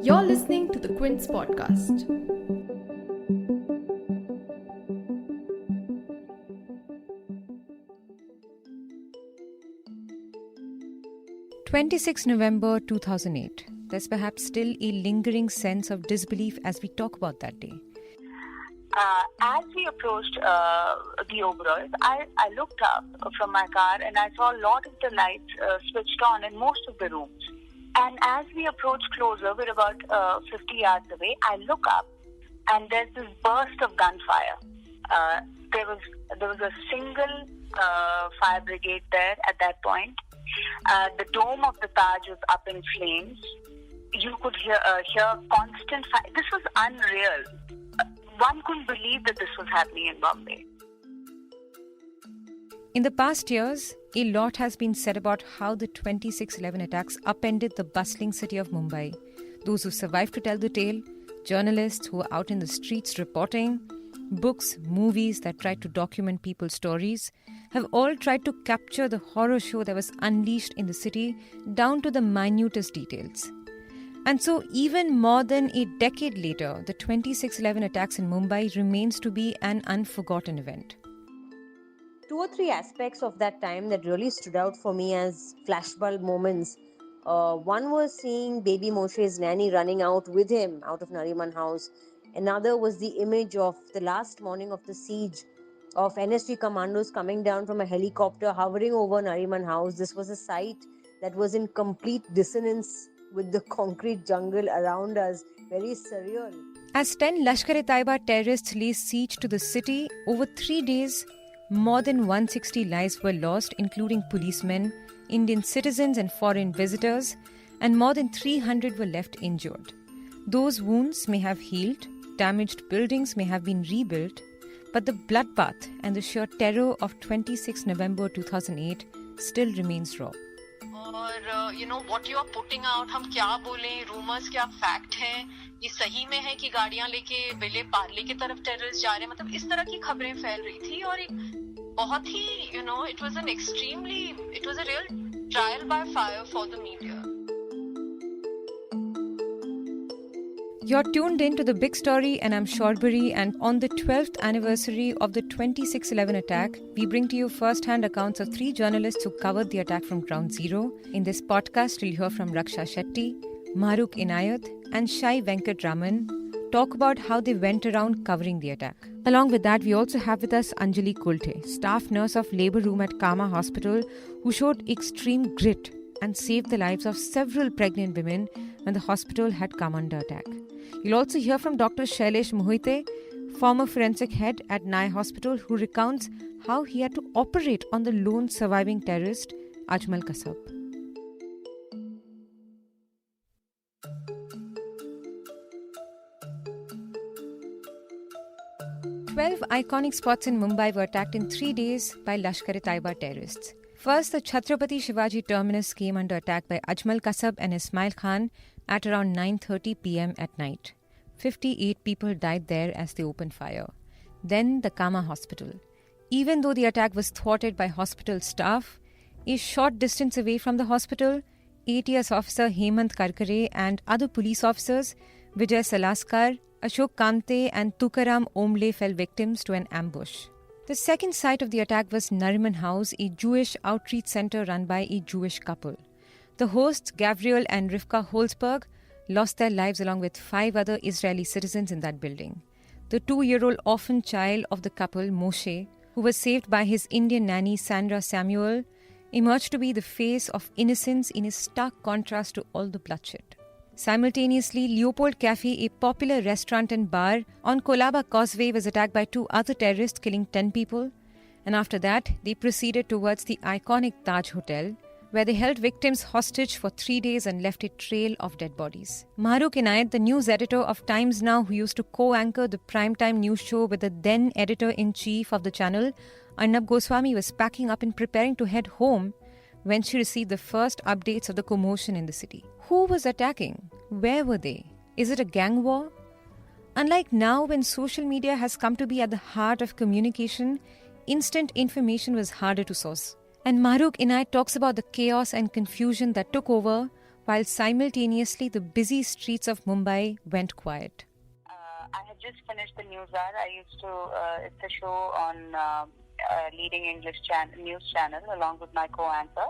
You're listening to the Quince podcast. November 2008. There's perhaps still a lingering sense of disbelief as we talk about that day. As we approached the Oberois, I looked up from my car and I saw a lot of the lights switched on in most of the rooms. And as we approached closer, we're about 50 yards away, I look up and there's this burst of gunfire. There was a single fire brigade there at that point. The dome of the Taj was up in flames. You could hear constant fire. This was unreal. One couldn't believe that this was happening in Bombay. In the past years, a lot has been said about how the 26/11 attacks upended the bustling city of Mumbai. Those who survived to tell the tale, journalists who were out in the streets reporting, books, movies that tried to document people's stories, have all tried to capture the horror show that was unleashed in the city down to the minutest details. And so even more than a decade later, the 26/11 attacks in Mumbai remains to be an unforgotten event. 2 or 3 aspects of that time that really stood out for me as flashbulb moments. One was seeing baby Moshe's nanny running out with him out of Nariman House. Another was the image of the last morning of the siege of NSG commandos coming down from a helicopter hovering over Nariman House. This was a sight that was in complete dissonance with the concrete jungle around us. Very surreal. As 10 Lashkar-e-Taiba terrorists laid siege to the city, over 3 days, more than 160 lives were lost, including policemen, Indian citizens and foreign visitors, and more than 300 were left injured. Those wounds may have healed, damaged buildings may have been rebuilt, but the bloodbath and the sheer terror of 26 November 2008 still remains raw. और what you are putting out, हम क्या बोलें, rumors क्या fact हैं, ये सही में है कि गाड़ियां लेके बेले पार्ले की तरफ टेररिस्ट जा रहे हैं, मतलब इस तरह की खबरें फैल रही थी और एक बहुत ही it was a real trial by fire for the media. You're tuned in to The Big Story and I'm Shorbari, and on the 12th anniversary of the 26/11 attack, we bring to you first-hand accounts of 3 journalists who covered the attack from ground zero. In this podcast, you'll hear from Raksha Shetty, Mahrukh Inayat and Shai Venkat Raman talk about how they went around covering the attack. Along with that, we also have with us Anjali Kulte, staff nurse of Labour Room at Kama Hospital, who showed extreme grit and saved the lives of several pregnant women when the hospital had come under attack. You'll also hear from Dr. Shailesh Mohite, former forensic head at Nai Hospital, who recounts how he had to operate on the lone surviving terrorist, Ajmal Kasab. Twelve iconic spots in Mumbai were attacked in 3 days by Lashkar-e-Taiba terrorists. First, the Chhatrapati Shivaji terminus came under attack by Ajmal Kasab and Ismail Khan at around 9:30 p.m. at night. 58 people died there as they opened fire. Then the Kama Hospital. Even though the attack was thwarted by hospital staff, a short distance away from the hospital, ATS officer Hemant Karkare and other police officers, Vijay Salaskar, Ashok Kamte and Tukaram Omle fell victims to an ambush. The second site of the attack was Nariman House, a Jewish outreach center run by a Jewish couple. The hosts, Gabriel and Rivka Holzberg, lost their lives along with 5 other Israeli citizens in that building. The 2-year-old orphan child of the couple, Moshe, who was saved by his Indian nanny Sandra Samuel, emerged to be the face of innocence in a stark contrast to all the bloodshed. Simultaneously, Leopold Cafe, a popular restaurant and bar on Colaba Causeway, was attacked by 2 other terrorists, killing 10 people. And after that, they proceeded towards the iconic Taj Hotel, where they held victims hostage for 3 days and left a trail of dead bodies. Mahrukh Inayat, the news editor of Times Now, who used to co-anchor the primetime news show with the then editor-in-chief of the channel, Arnab Goswami, was packing up and preparing to head home when she received the first updates of the commotion in the city. Who was attacking? Where were they? Is it a gang war? Unlike now, when social media has come to be at the heart of communication, instant information was harder to source. And Mahrukh Inayat talks about the chaos and confusion that took over while simultaneously the busy streets of Mumbai went quiet. I had just finished the News Hour. I used to, it's a show on leading English news channel along with my co-anchor.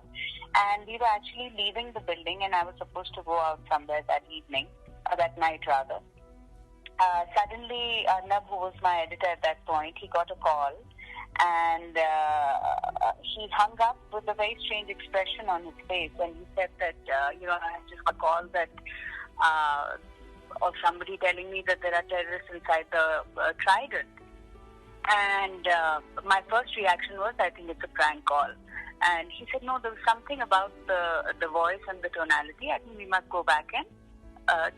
And we were actually leaving the building and I was supposed to go out somewhere that evening, or that night rather. Suddenly, Arnab, who was my editor at that point, he got a call and he hung up with a very strange expression on his face and he said that, I just got a call that of somebody telling me that there are terrorists inside the Trident. And my first reaction was, I think it's a prank call. And he said, no, there was something about the voice and the tonality. I think we must go back and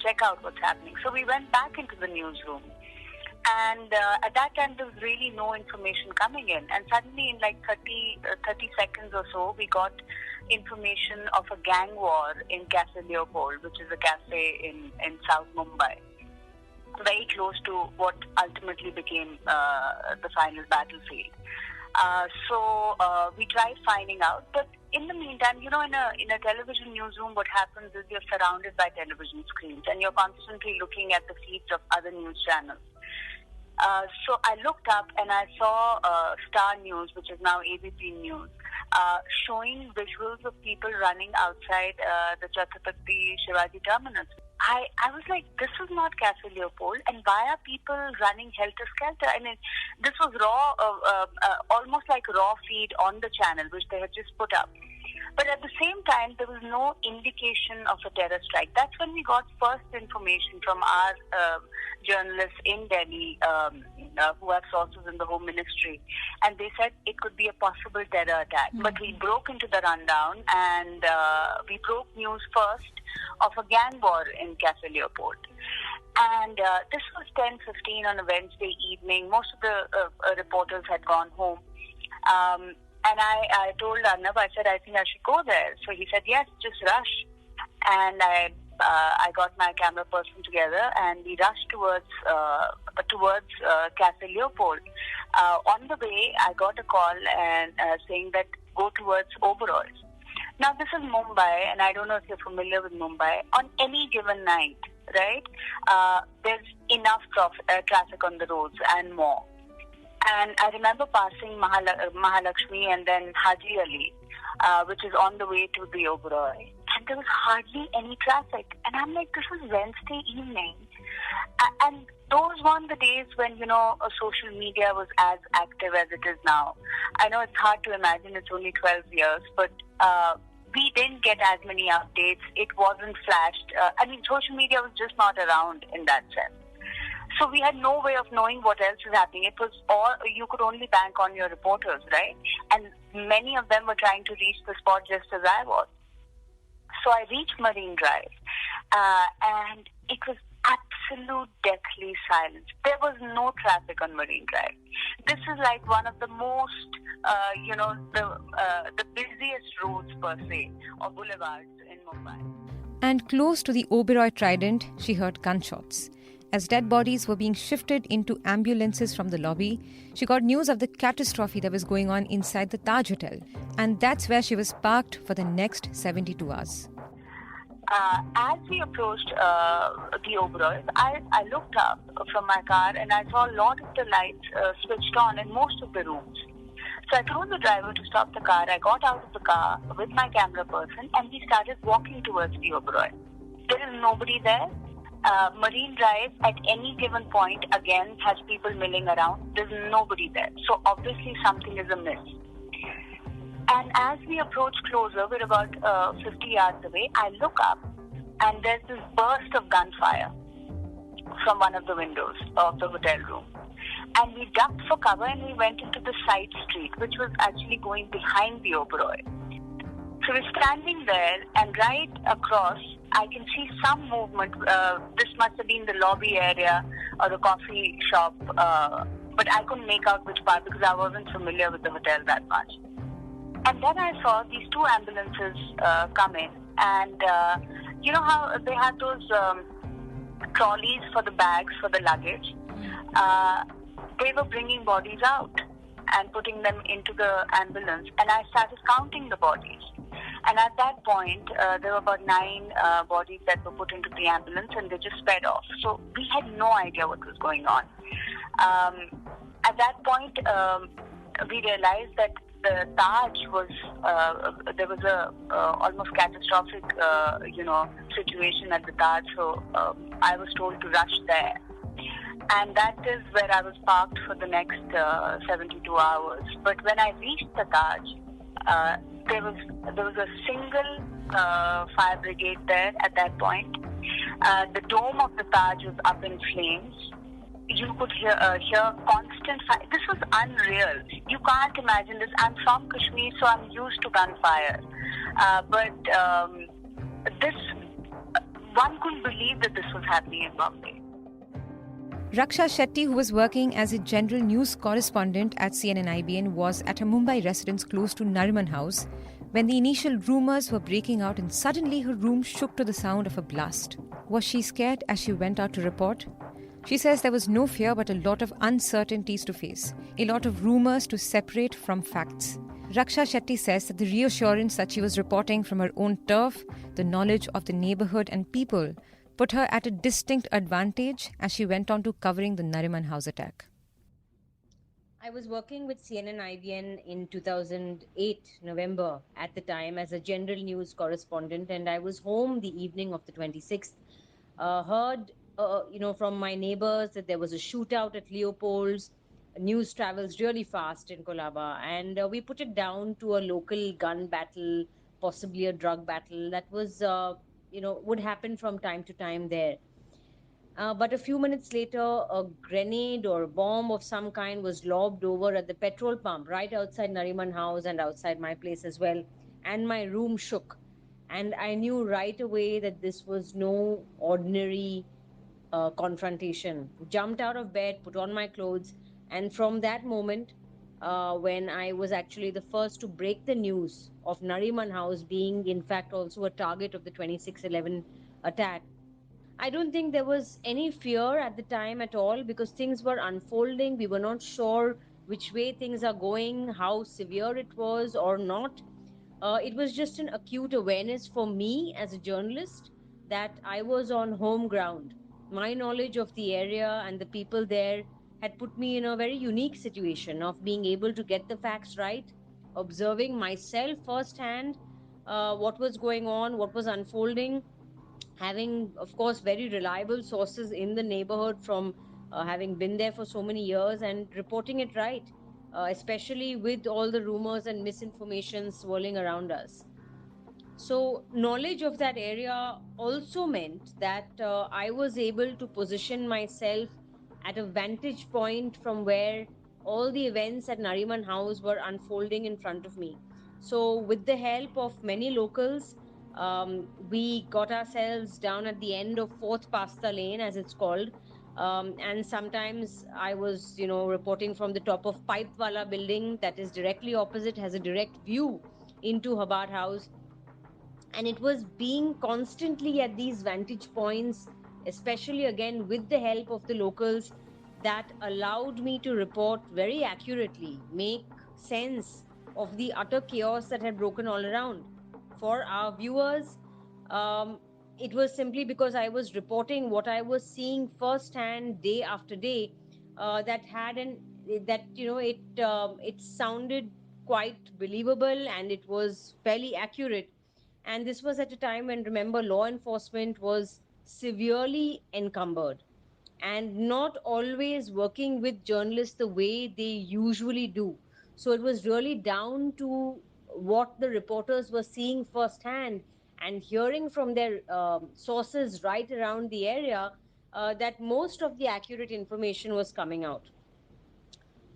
check out what's happening. So we went back into the newsroom. And at that time, there was really no information coming in. And suddenly, in like 30 seconds or so, we got information of a gang war in Cafe Leopold, which is a cafe in South Mumbai, very close to what ultimately became the final battlefield. So we tried finding out, but in the meantime, in a television newsroom, what happens is you're surrounded by television screens and you're constantly looking at the feeds of other news channels. So I looked up and I saw Star News, which is now ABP News, showing visuals of people running outside the Chhatrapati Shivaji terminus. I was like, this is not Cafe Leopold, and why are people running helter-skelter? I mean, this was raw, almost like raw feed on the channel, which they had just put up. But at the same time, there was no indication of a terror strike. That's when we got first information from our journalists in Delhi who have sources in the Home Ministry. And they said it could be a possible terror attack. Mm-hmm. But we broke into the rundown and we broke news first of a gang war in Cafe Leopold. And this was 10:15 on a Wednesday evening. Most of the reporters had gone home. And I told Arnab, I said, I think I should go there. So he said, yes, just rush. And I got my camera person together and we rushed towards Cafe Leopold. On the way, I got a call and saying that go towards Oberoi's. Now, this is Mumbai, and I don't know if you're familiar with Mumbai. On any given night, right, there's enough traffic on the roads and more. And I remember passing Mahalakshmi and then Haji Ali, which is on the way to the Oberoi. And there was hardly any traffic. And I'm like, this is Wednesday evening. And those weren't the days when, social media was as active as it is now. I know it's hard to imagine, it's only 12 years, but we didn't get as many updates. It wasn't flashed. Social media was just not around in that sense. So we had no way of knowing what else is happening. It was you could only bank on your reporters, right? And many of them were trying to reach the spot just as I was. So I reached Marine Drive, and it was absolute deathly silence. There was no traffic on Marine Drive. This is like one of the most, the busiest roads per se, or boulevards in Mumbai. And close to the Oberoi Trident, she heard gunshots. As dead bodies were being shifted into ambulances from the lobby, she got news of the catastrophe that was going on inside the Taj Hotel. And that's where she was parked for the next 72 hours. As we approached the Oberoi, I looked up from my car and I saw a lot of the lights switched on in most of the rooms. So I told the driver to stop the car. I got out of the car with my camera person and we started walking towards the Oberoi. There is nobody there. Marine Drive at any given point again has people milling around. There's nobody there. So obviously something is amiss. And as we approach closer, we're about 50 yards away, I look up and there's this burst of gunfire from one of the windows of the hotel room. And we ducked for cover and we went into the side street, which was actually going behind the Oberoi. So we're standing there and right across, I can see some movement. This must have been the lobby area or the coffee shop, but I couldn't make out which part because I wasn't familiar with the hotel that much. And then I saw these two ambulances come in and you know how they had those trolleys for the bags, for the luggage? They were bringing bodies out. and putting them into the ambulance, and I started counting the bodies. And at that point, there were about 9 bodies that were put into the ambulance, and they just sped off. So we had no idea what was going on. At that point, we realized that the Taj was, there was a almost catastrophic, situation at the Taj. So I was told to rush there. And that is where I was parked for the next 72 hours. But when I reached the Taj, there was a single fire brigade there at that point. The dome of the Taj was up in flames. You could hear constant fire. This was unreal. You can't imagine this. I'm from Kashmir, so I'm used to gunfire. But this, one couldn't believe that this was happening in Bombay. Raksha Shetty, who was working as a general news correspondent at CNN-IBN, was at her Mumbai residence close to Nariman House when the initial rumours were breaking out, and suddenly her room shook to the sound of a blast. Was she scared as she went out to report? She says there was no fear but a lot of uncertainties to face, a lot of rumours to separate from facts. Raksha Shetty says that the reassurance that she was reporting from her own turf, the knowledge of the neighbourhood and people, put her at a distinct advantage as she went on to covering the Nariman House attack. I was working with CNN-IBN in 2008, November, at the time as a general news correspondent, and I was home the evening of the 26th. Heard, from my neighbors that there was a shootout at Leopold's. News travels really fast in Colaba, and we put it down to a local gun battle, possibly a drug battle that was, would happen from time to time there. But a few minutes later, a grenade or bomb of some kind was lobbed over at the petrol pump right outside Nariman House and outside my place as well. And my room shook. And I knew right away that this was no ordinary confrontation. Jumped out of bed, put on my clothes. And from that moment, when I was actually the first to break the news of Nariman House being, in fact, also a target of the 26/11 attack, I don't think there was any fear at the time at all because things were unfolding. We were not sure which way things are going, how severe it was or not. It was just an acute awareness for me as a journalist that I was on home ground. My knowledge of the area and the people there had put me in a very unique situation of being able to get the facts right, observing myself firsthand what was going on, what was unfolding, having, of course, very reliable sources in the neighborhood from having been there for so many years and reporting it right, especially with all the rumors and misinformation swirling around us. So, knowledge of that area also meant that I was able to position myself at a vantage point from where all the events at Nariman House were unfolding in front of me. So, with the help of many locals, we got ourselves down at the end of Fourth Pasta Lane, as it's called. And sometimes I was, reporting from the top of Pipewala building that is directly opposite, has a direct view into Hubbard House. And it was being constantly at these vantage points, especially again with the help of the locals, that allowed me to report very accurately, make sense of the utter chaos that had broken all around. For our viewers, it was simply because I was reporting what I was seeing firsthand day after day, that had an that it sounded quite believable and it was fairly accurate. And this was at a time when, remember, law enforcement was severely encumbered and not always working with journalists the way they usually do. So it was really down to what the reporters were seeing firsthand and hearing from their sources right around the area, that most of the accurate information was coming out.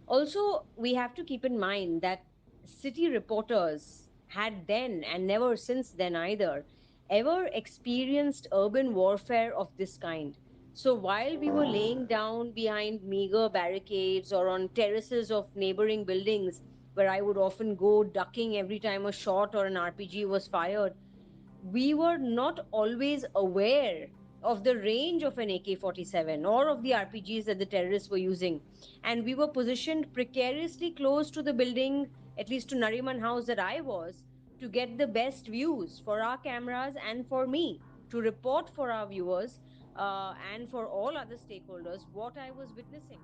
Also, we have to keep in mind that city reporters had then, and never since then either, ever experienced urban warfare of this kind. So while we were laying down behind meager barricades or on terraces of neighboring buildings, where I would often go ducking every time a shot or an RPG was fired, we were not always aware of the range of an AK-47 or of the RPGs that the terrorists were using. And we were positioned precariously close to the building, at least to Nariman House that I was, to get the best views for our cameras and for me to report for our viewers and for all other stakeholders what I was witnessing.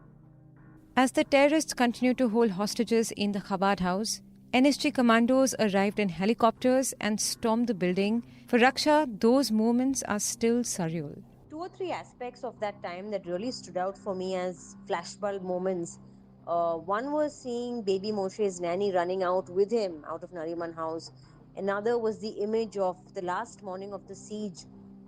As the terrorists continued to hold hostages in the Chabad house, NSG commandos arrived in helicopters and stormed the building. For Raksha, those moments are still surreal. 2 or 3 aspects of that time that really stood out for me as flashbulb moments. One was seeing baby Moshe's nanny running out with him out of Nariman House. Another was the image of the last morning of the siege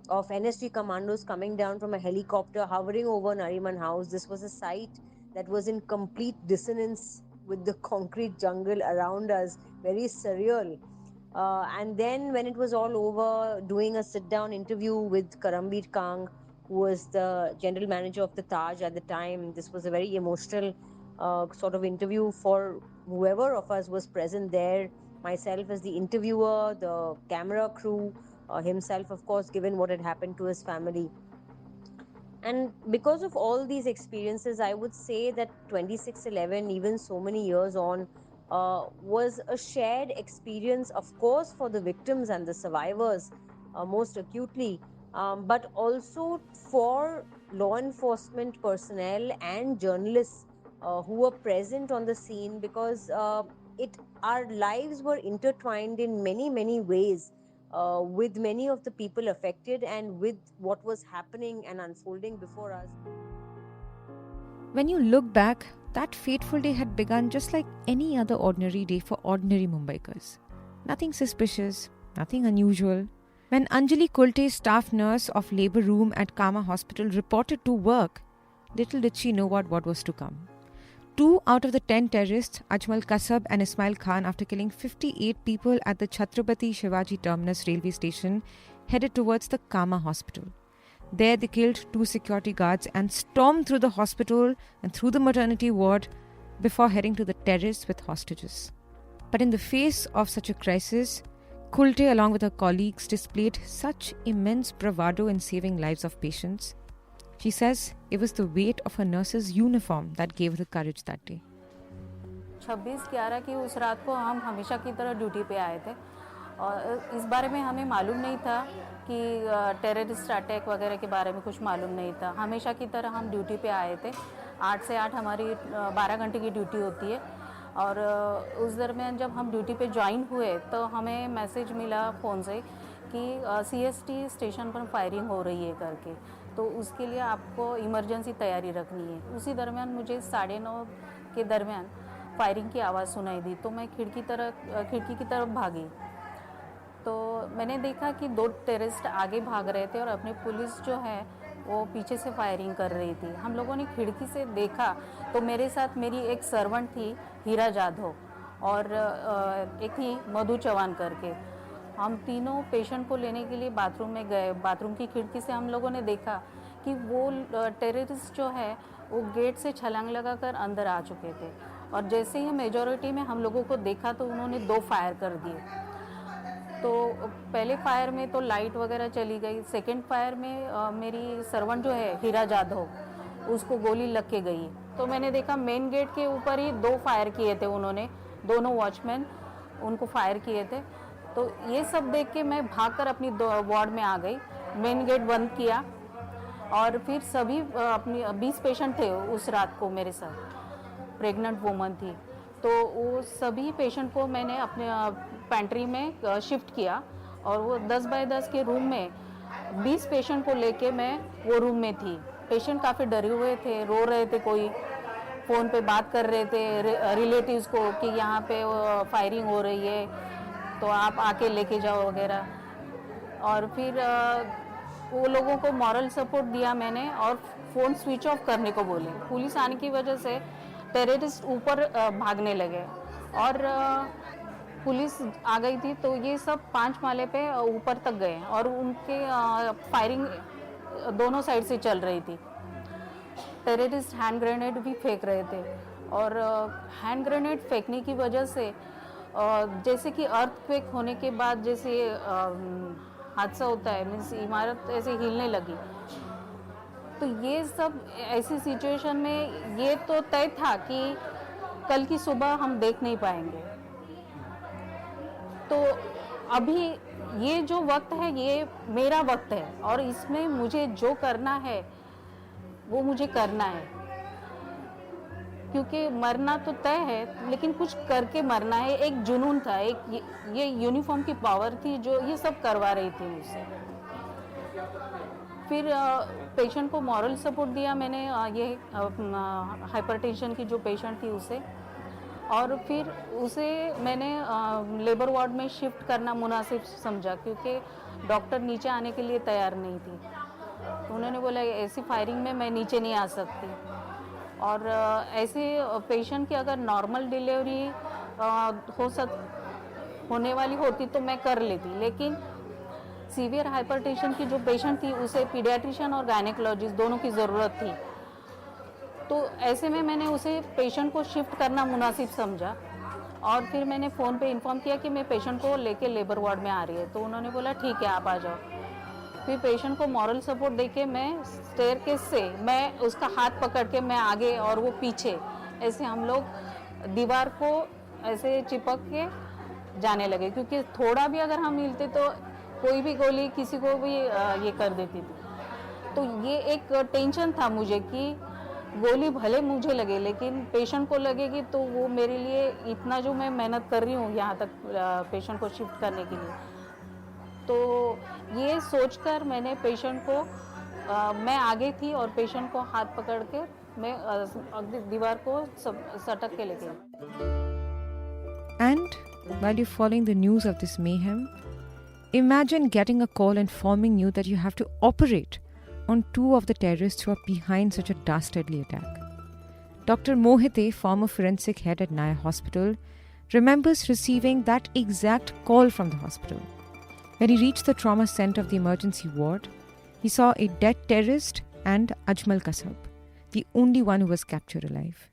of NSG commandos coming down from a helicopter hovering over Nariman House. This was a sight that was in complete dissonance with the concrete jungle around us, very surreal. And then, when it was all over, doing a sit down interview with Karambir Kang, who was the general manager of the Taj at the time. This was a very emotional sort of interview for whoever of us was present there. Myself as the interviewer, the camera crew, himself, of course, given what had happened to his family. And because of all these experiences, I would say that 2611, even so many years on, was a shared experience, of course, for the victims and the survivors most acutely, but also for law enforcement personnel and journalists who were present on the scene, because our lives were intertwined in many, many ways with many of the people affected and with what was happening and unfolding before us. When you look back, that fateful day had begun just like any other ordinary day for ordinary Mumbaikars. Nothing suspicious, nothing unusual. When Anjali Kulte, staff nurse of labour room at Kama Hospital, reported to work, little did she know what was to come. 2 out of the 10 terrorists, Ajmal Kasab and Ismail Khan, after killing 58 people at the Chhatrapati Shivaji Terminus railway station, headed towards the Kama Hospital. There they killed 2 security guards and stormed through the hospital and through the maternity ward before heading to the terrace with hostages. But in the face of such a crisis, Kulte, along with her colleagues, displayed such immense bravado in saving lives of patients. She says it was the weight of her nurse's uniform that gave her the courage that day. 26/11 की उस रात को हम हमेशा की तरह duty पे आए थे और इस बारे में हमें मालूम नहीं था कि टेररिस्ट अटैक वगैरह के बारे में कुछ मालूम नहीं था. हमेशा की तरह हम ड्यूटी पे आए थे. 8 से 8 हमारी 12 घंटे की ड्यूटी होती है और उस दरमियान जब हम ड्यूटी पे ज्वाइन हुए तो हमें मैसेज मिला फ़ोन से कि CST स्टेशन पर फायरिंग हो रही है करके, तो उसके लिए आपको इमरजेंसी तैयारी रखनी है. उसी दरमियान मुझे 9:30 के दरमियान फायरिंग की आवाज़ सुनाई दी, तो मैं खिड़की की तरफ भागी. तो मैंने देखा कि 2 टेररिस्ट आगे भाग रहे थे और अपनी पुलिस जो है वो पीछे से फायरिंग कर रही थी. हम लोगों ने खिड़की से देखा तो मेरे साथ मेरी एक सर्वेंट थी हीरा जाधव और एक थी मधु चौहान करके. हम तीनों पेशेंट को लेने के लिए बाथरूम में गए. बाथरूम की खिड़की से हम लोगों ने देखा कि वो टेररिस्ट जो है वो गेट से छलांग लगाकर अंदर आ चुके थे और जैसे ही मेजॉरिटी में हम लोगों को देखा तो उन्होंने 2 फायर कर दिए. तो पहले फायर में तो लाइट वगैरह चली गई. सेकंड फायर में मेरी सर्वेंट जो है हीरा जाधव उसको गोली लग के गई. तो मैंने देखा मेन गेट के ऊपर ही 2 फायर किए थे उन्होंने, दोनों वॉचमैन उनको फायर किए थे. तो ये सब देख के मैं भागकर अपनी वार्ड में आ गई. मेन गेट बंद किया और फिर सभी अपनी 20 पेशेंट थे उस रात को मेरे साथ, प्रेग्नेंट वुमन थी. तो वो सभी पेशेंट को मैंने अपने पेंट्री में शिफ्ट किया और वो 10 बाय 10 के रूम में 20 पेशेंट को लेके मैं वो रूम में थी. पेशेंट काफ़ी डरे हुए थे, रो रहे थे, कोई फ़ोन पे बात कर रहे थे रिलेटिव्स को कि यहाँ पे फायरिंग हो रही है तो आप आके लेके जाओ वगैरह. और फिर वो लोगों को मॉरल सपोर्ट दिया मैंने और फ़ोन स्विच ऑफ करने को बोले. पुलिस आने की वजह से टेररिस्ट ऊपर भागने लगे और पुलिस आ गई थी. तो ये सब 5 माले पे ऊपर तक गए और उनके फायरिंग दोनों साइड से चल रही थी. टेररिस्ट हैंड ग्रेनेड भी फेंक रहे थे और हैंड ग्रेनेड फेंकने की वजह से जैसे कि अर्थक्वेक होने के बाद जैसे हादसा होता है, मीन्स इमारत ऐसे हिलने लगी। तो ये सब ऐसी सिचुएशन में ये तो तय था कि कल की सुबह हम देख नहीं पाएंगे। तो अभी ये जो वक्त है ये मेरा वक्त है और इसमें मुझे जो करना है वो मुझे करना है, क्योंकि मरना तो तय है लेकिन कुछ करके मरना है। एक जुनून था, एक ये यूनिफॉर्म की पावर थी जो ये सब करवा रही थी मुझसे। फिर पेशेंट को मॉरल सपोर्ट दिया मैंने, ये हाइपरटेंशन की जो पेशेंट थी उसे, और फिर उसे मैंने लेबर वार्ड में शिफ्ट करना मुनासिब समझा, क्योंकि डॉक्टर नीचे आने के लिए तैयार नहीं थी। तो उन्होंने बोला ऐसी फायरिंग में मैं नीचे नहीं आ सकती, और ऐसे पेशेंट की अगर नॉर्मल डिलीवरी होने वाली होती तो मैं कर लेती, लेकिन सीवियर हाइपरटेंशन की जो पेशेंट थी उसे पीडियाट्रिशियन और गायनेकोलॉजिस्ट दोनों की ज़रूरत थी। तो ऐसे में मैंने उसे पेशेंट को शिफ्ट करना मुनासिब समझा, और फिर मैंने फ़ोन पे इन्फॉर्म किया कि मैं पेशेंट को लेके लेबर वार्ड में आ रही है। तो उन्होंने बोला ठीक है आप आ जाओ। फिर पेशेंट को मॉरल सपोर्ट देके मैं स्टेयरकेस से मैं उसका हाथ पकड़ के मैं आगे और वो पीछे, ऐसे हम लोग दीवार को ऐसे चिपक के जाने लगे, क्योंकि थोड़ा भी अगर हम हिलते तो कोई भी गोली किसी को भी ये कर देती थी। तो ये एक टेंशन था मुझे कि गोली भले मुझे लगे लेकिन पेशेंट को लगेगी तो वो मेरे लिए इतना जो मैं मेहनत कर रही हूँ यहाँ तक पेशेंट को शिफ्ट करने के लिए। तो ये सोचकर मैंने पेशेंट को मैं आगे थी और पेशेंट को हाथ पकड़ के मैं दीवार को सटक के लेके। And while you're following the news of this mayhem, imagine getting a call informing you that you have to operate on two of the terrorists who are behind such a dastardly attack. Dr. Mohite, former forensic head at Naya Hospital, remembers receiving that exact call from the hospital. When he reached the trauma center of the emergency ward, he saw a dead terrorist and Ajmal Kasab, the only one who was captured alive.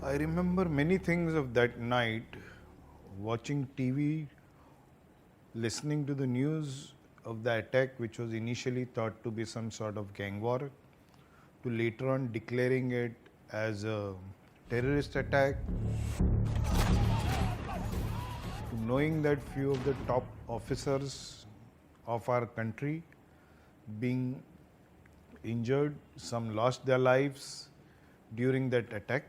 I remember many things of that night, watching TV, listening to the news of the attack, which was initially thought to be some sort of gang war, to later on declaring it as a terrorist attack, to knowing that few of the top officers of our country being injured, some lost their lives during that attack.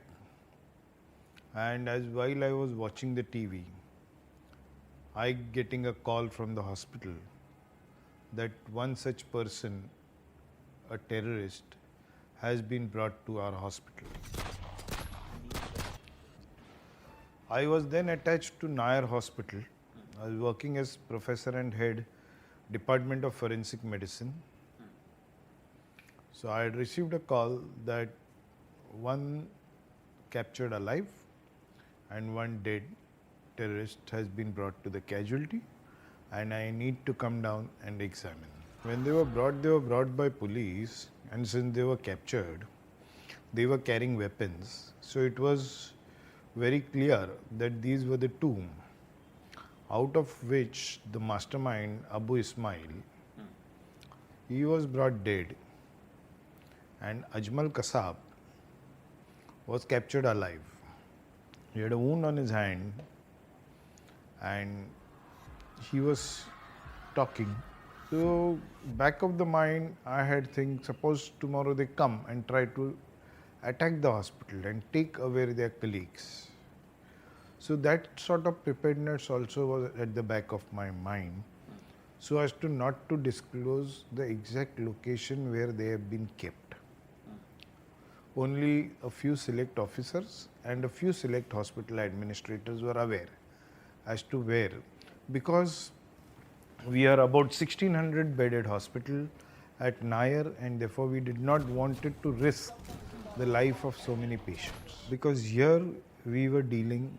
And as while I was watching the TV, I getting a call from the hospital that one such person, a terrorist, has been brought to our hospital. I was then attached to Nair Hospital. I was working as professor and head Department of Forensic Medicine. So I had received a call that one captured alive and one dead terrorist has been brought to the casualty, and I need to come down and examine. When they were brought by police, and since they were captured, they were carrying weapons. So it was very clear that these were the two, out of which the mastermind, Abu Ismail, he was brought dead, and Ajmal Kasab was captured alive. He had a wound on his hand and he was talking. So back of the mind, I had think, suppose tomorrow they come and try to attack the hospital and take away their colleagues. So that sort of preparedness also was at the back of my mind, so as to not to disclose the exact location where they have been kept. Only a few select officers and a few select hospital administrators were aware as to where, because we are about 1600 bedded hospital at Nair, and therefore we did not want it to risk the life of so many patients, because here we were dealing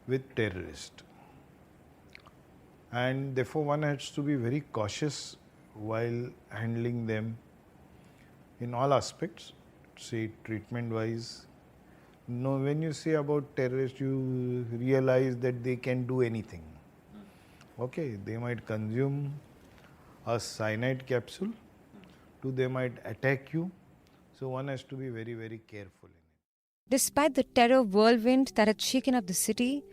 with terrorists, and therefore one has to be very cautious while handling them in all aspects, say treatment wise. No, when you say about terrorists, you realize that they can do anything. Okay, they might consume a cyanide capsule, two, they might attack you. So one has to be very, very careful in it. Despite the terror whirlwind that had shaken up the city,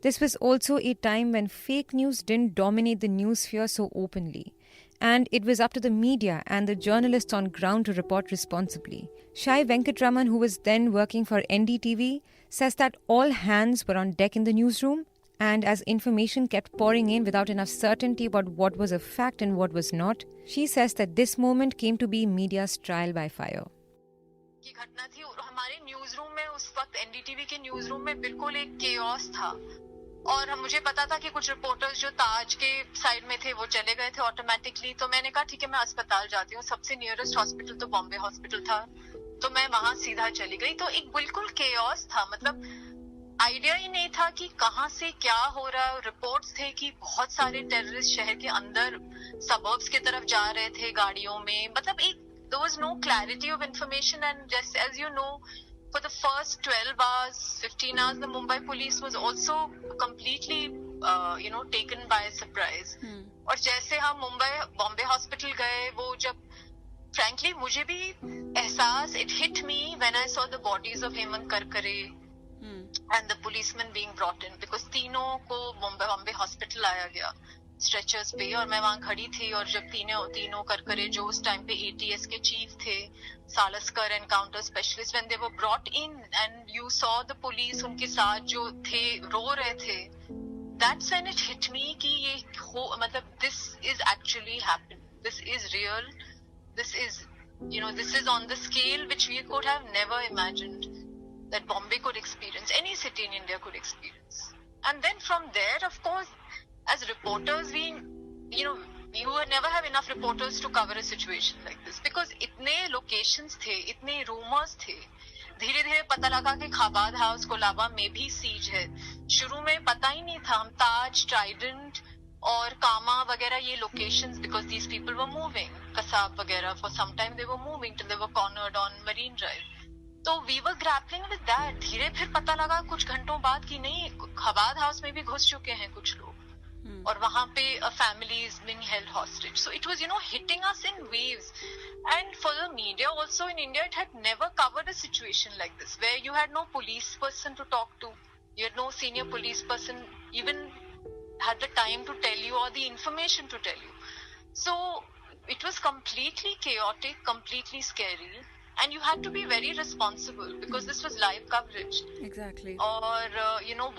this was also a time when fake news didn't dominate the newsphere so openly. And it was up to the media and the journalists on ground to report responsibly. Shai Venkatraman, who was then working for NDTV, says that all hands were on deck in the newsroom, and as information kept pouring in without enough certainty about what was a fact and what was not, she says that this moment came to be media's trial by fire. की घटना थी और हमारे news room में उस वक्त NDTV के news room में बिल्कुल एक केओस था और मुझे पता था कि कुछ रिपोर्टर्स जो ताज के साइड में थे वो चले गए थे ऑटोमेटिकली, तो मैंने कहा ठीक है मैं अस्पताल जाती हूँ, सबसे नियरेस्ट हॉस्पिटल तो बॉम्बे हॉस्पिटल था, तो मैं वहां सीधा चली गई। तो एक बिल्कुल केओस था, मतलब आइडिया ही नहीं था कि कहाँ से क्या हो रहा है। रिपोर्ट्स थे कि बहुत सारे टेररिस्ट शहर के अंदर सबर्ब्स की तरफ जा रहे थे गाड़ियों में, मतलब एक there was no clarity of information, and just as you know, for the first 12 hours, 15 hours, the Mumbai police was also completely, taken by surprise. और जैसे हम बॉम्बे हॉस्पिटल गए, वो जब frankly मुझे भी एहसास, it hit me when I saw the bodies of Hemant Karkare and the policemen being brought in, because तीनों को बॉम्बे हॉस्पिटल आया गया स्ट्रेचर्स पे, और मैं वहां खड़ी थी। और जब तीनों करकरे जो उस टाइम पे एटीएस के चीफ थे, Salaskar encounter specialist, when they were brought in and you saw the police उनके साथ जो थे रो रहे थे, that's when it hit me कि ये मतलब this is actually happened, this is real, this is on the scale which we could have never imagined that Bombay could experience, any city in India could experience. And then from there of course as reporters, you would never have enough reporters to cover a situation like this, because इतने locations थे, इतने rumors थे। धीरे धीरे पता लगा कि Chabad house Colaba में भी सीज है। शुरू में पता ही नहीं था। हम ताज, ट्राइडेंट और कामा वगैरह ये locations, because these people were moving, Kasab वगैरह for some time they were moving till they were cornered on Marine Drive. तो we were grappling with that. धीरे फिर पता लगा कुछ घंटों बाद कि नहीं, खाबाद हाउस में भी घुस चुके हैं कुछ लोग, और वहां पे a family is being held hostage. So it was, hitting us in waves. And for the media also in India, it had never covered a situation like this, where you had no police person to talk to. You had no senior police person even had the time to tell you or the information to tell you. So it was completely chaotic, completely scary. And you had to be very responsible because this was live coverage. Exactly. और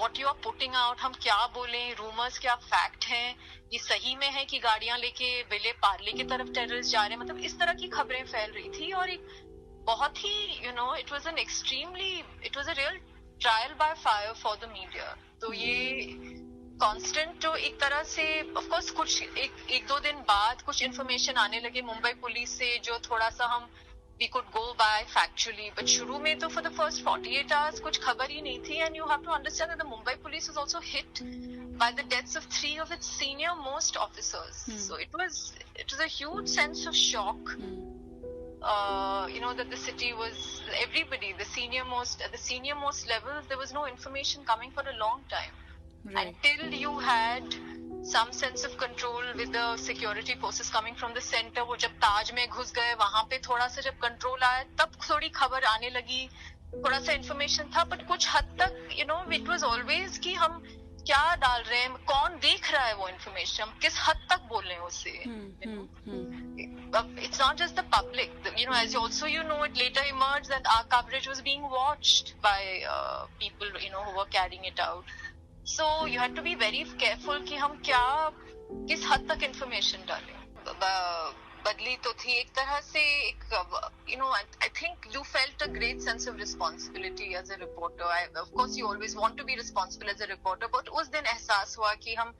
what you are putting out, हम क्या बोलें, rumors क्या fact हैं, ये सही में है कि गाड़ियां लेके बेले पार्ले की तरफ टेररिस्ट जा रहे हैं, मतलब इस तरह की खबरें फैल रही थी। और एक बहुत ही it was a real trial by fire for the media. तो ये कांस्टेंट जो एक तरह से, ऑफ कोर्स कुछ एक दो दिन बाद कुछ इन्फॉर्मेशन आने लगे मुंबई पुलिस से जो थोड़ा सा हम we could go by factually, but शुरू में तो for the first 48 hours कुछ खबर ही नहीं थी। And you have to understand that the Mumbai police was also hit by the deaths of 3 of its senior most officers. So it was a huge sense of shock. That the city was, everybody, at the senior most level, there was no information coming for a long time. Right. Until you had some sense of control with the security forces coming from the center. वो जब ताज में घुस गए, वहां पे थोड़ा सा जब कंट्रोल आया, तब थोड़ी खबर आने लगी, थोड़ा सा इन्फॉर्मेशन था। बट कुछ हद तक it was always कि हम क्या डाल रहे हैं, कौन देख रहा है वो इन्फॉर्मेशन, हम किस हद तक बोल रहे हैं उससे। It's not just the public. As it later emerged that our coverage was being watched by people who were carrying it out. So you had to be very careful कि हम किस हद तक information डालें। बदली तो थी एक तरह से, I think you felt a great sense of responsibility as a reporter. Of course you always want to be responsible as a reporter, but उस दिन एहसास हुआ कि हम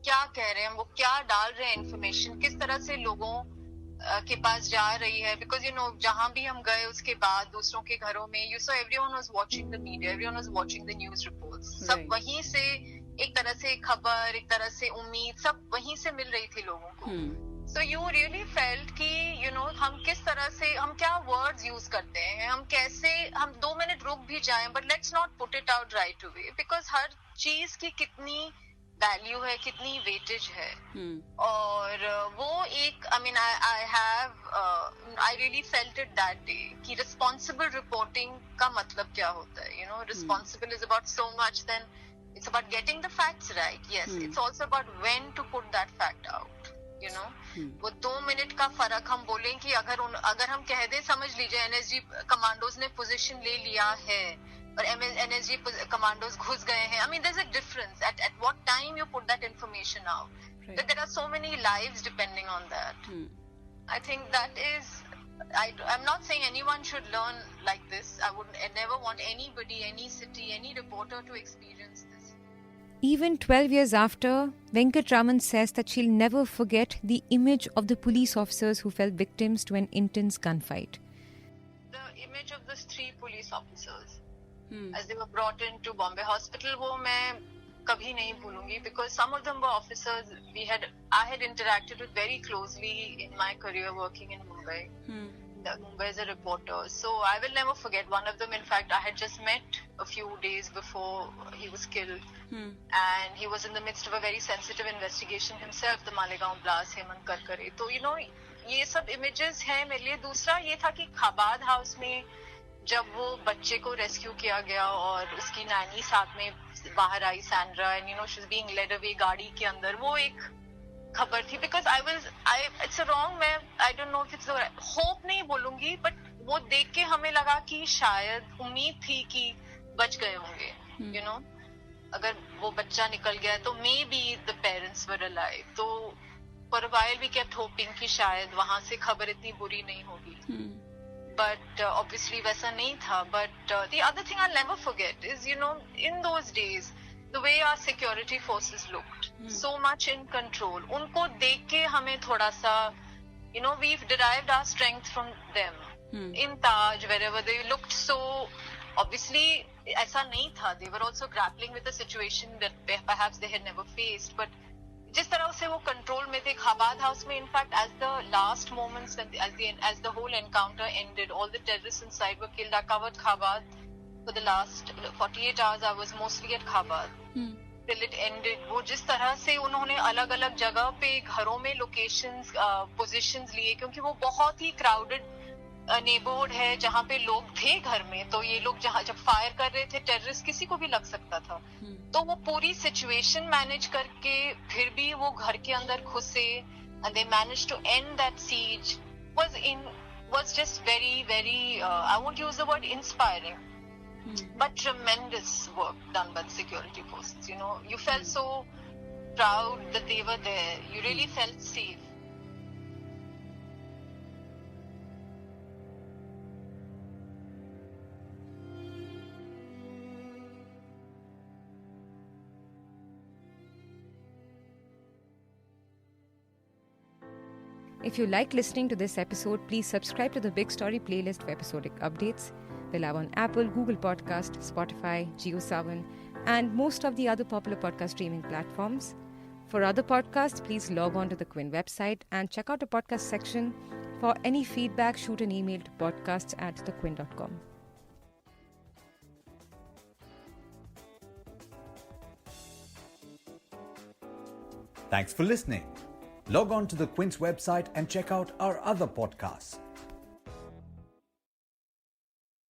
क्या कह रहे हैं, वो क्या डाल रहे हैं information, किस तरह से लोगों के पास जा रही है। बिकॉज जहां भी हम गए उसके बाद दूसरों के घरों में, you so everyone was watching the media, everyone was watching the news reports, सब वहीं से एक तरह से खबर, एक तरह से उम्मीद, सब वहीं से मिल रही थी लोगों को। सो यू रियली फेल्ट कि हम किस तरह से, हम क्या वर्ड्स यूज करते हैं, हम कैसे, हम 2 मिनट रुक भी जाएं, but let's not put it out right away, because हर चीज की कितनी वैल्यू है, कितनी वेटेज है. और वो एक I really felt it that day कि रिस्पॉन्सिबल रिपोर्टिंग का मतलब क्या होता है. You know, responsible is about so much then it's about getting the facts right. Yes, it's also about when to put that fact out. You know, वो 2 minute का फर्क हम बोलें कि अगर हम कह दें, समझ लीजिए एनएसजी कमांडोज ने पोजीशन ले लिया है और एनएसजी कमांडोज घुस गए हैं. I mean, there's a difference at what time you put that information out. Right. But there are so many lives depending on that. I think that is. I'm not saying anyone should learn like this. I never want anybody, any city, any reporter to experience this. Even 12 years after, Venkatraman says that she'll never forget the image of the police officers who fell victims to an intense gunfight. The image of those 3 police officers as they were brought into Bombay Hospital, wo main kabhi nahi bhulungi, because some of them were officers I had interacted with very closely in my career working in Mumbai. Mumbai as a reporter, so I will never forget one of them. In fact, I had just met a few days before he was killed, and he was in the midst of a very sensitive investigation himself, the Malegaon blast, Hemant Karkare. So you know, ये सब images हैं मेरे लिए. दूसरा ये था कि Chabad house में जब वो बच्चे को रेस्क्यू किया गया और उसकी नानी साथ में बाहर आई, Sandra, and you know she was being led away गाड़ी के अंदर, वो एक खबर थी. बिकॉज इट्स रॉन्ग, मैं I don't know if it's hope नहीं बोलूंगी, बट वो देख के हमें लगा कि शायद उम्मीद थी कि बच गए होंगे. यू नो, अगर वो बच्चा निकल गया तो maybe the parents were alive. तो for a while we kept hoping कि शायद वहां से खबर इतनी बुरी नहीं होगी, बट ऑब्वियसली वैसा नहीं था. But the other thing I never forget is, you know, in those days the way our security forces looked, so much in control, unko dekh ke hame thoda sa, you know, we've derived our strength from them. In Taj, wherever they looked so, obviously aisa nahi tha, they were also grappling with a situation that perhaps they had never faced, but jis tarah se wo control mein the. Khabad house mein, in fact, as the last moments, as the whole encounter ended, all the terrorists inside were killed. I covered Khabad for the last 48 hours. I was mostly at Khabad till it ended. वो जिस तरह से उन्होंने अलग अलग जगह पे घरों में लोकेशंस, पोजीशंस लिए, क्योंकि वो बहुत ही क्राउडेड नेबरहुड है जहाँ पे लोग थे घर में. तो ये लोग जब फायर कर रहे थे, टेररिस्ट किसी को भी लग सकता था. तो वो पूरी सिचुएशन मैनेज करके फिर भी वो घर के अंदर घुसे, and they managed to end that siege, was just very, very, I won't use the word inspiring, but tremendous work done by the security forces. You know, you felt so proud that they were there. You really felt safe. If you like listening to this episode, please subscribe to the Big Story playlist for episodic updates. We're live on Apple, Google Podcast, Spotify, JioSaavn, and most of the other popular podcast streaming platforms. For other podcasts, please log on to the Quint website and check out the podcast section. For any feedback, shoot an email to podcasts@thequint.com. Thanks for listening. Log on to the Quint's website and check out our other podcasts.